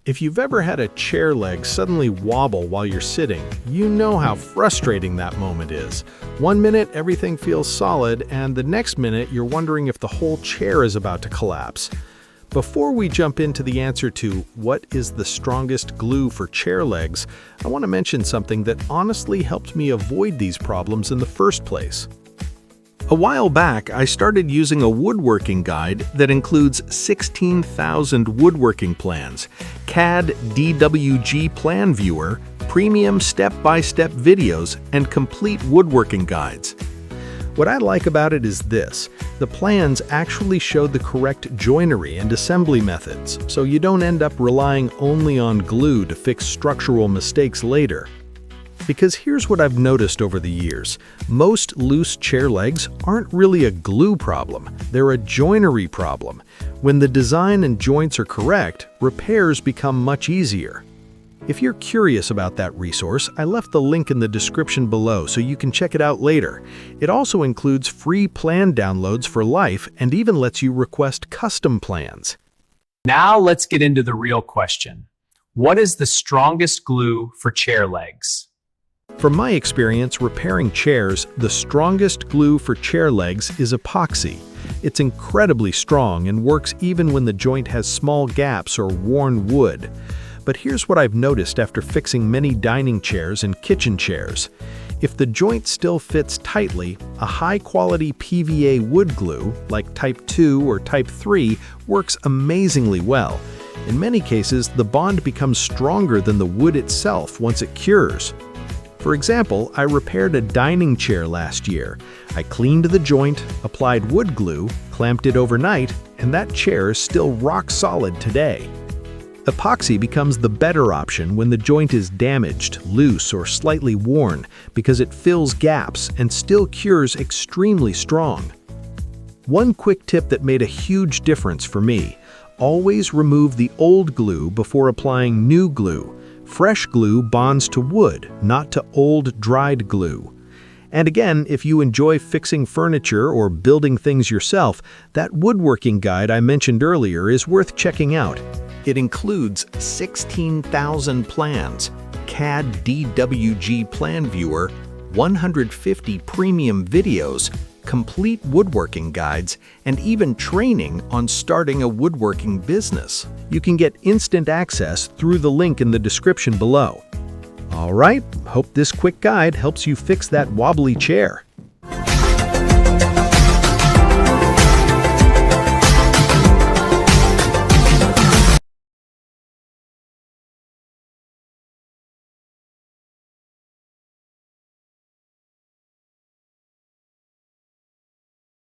If you've ever had a chair leg suddenly wobble while you're sitting, you know how frustrating that moment is. One minute everything feels solid, and the next minute you're wondering if the whole chair is about to collapse. Before we jump into the answer to what is the strongest glue for chair legs, I want to mention something that honestly helped me avoid these problems in the first place. A while back, I started using a woodworking guide that includes 16,000 woodworking plans, CAD DWG plan viewer, premium step-by-step videos, and complete woodworking guides. What I like about it is this: the plans actually show the correct joinery and assembly methods, so you don't end up relying only on glue to fix structural mistakes later. Because here's what I've noticed over the years: most loose chair legs aren't really a glue problem, they're a joinery problem. When the design and joints are correct, repairs become much easier. If you're curious about that resource, I left the link in the description below so you can check it out later. It also includes free plan downloads for life and even lets you request custom plans. Now let's get into the real question. What is the strongest glue for chair legs? From my experience repairing chairs, the strongest glue for chair legs is epoxy. It's incredibly strong and works even when the joint has small gaps or worn wood. But here's what I've noticed after fixing many dining chairs and kitchen chairs. If the joint still fits tightly, a high-quality PVA wood glue, like Type 2 or Type 3, works amazingly well. In many cases, the bond becomes stronger than the wood itself once it cures. For example, I repaired a dining chair last year. I cleaned the joint, applied wood glue, clamped it overnight, and that chair is still rock solid today. Epoxy becomes the better option when the joint is damaged, loose, or slightly worn because it fills gaps and still cures extremely strong. One quick tip that made a huge difference for me: always remove the old glue before applying new glue. Fresh glue bonds to wood, not to old, dried glue. And again, if you enjoy fixing furniture or building things yourself, that woodworking guide I mentioned earlier is worth checking out. It includes 16,000 plans, CAD DWG plan viewer, 150 premium videos, complete woodworking guides, and even training on starting a woodworking business. You can get instant access through the link in the description below. All right, hope this quick guide helps you fix that wobbly chair.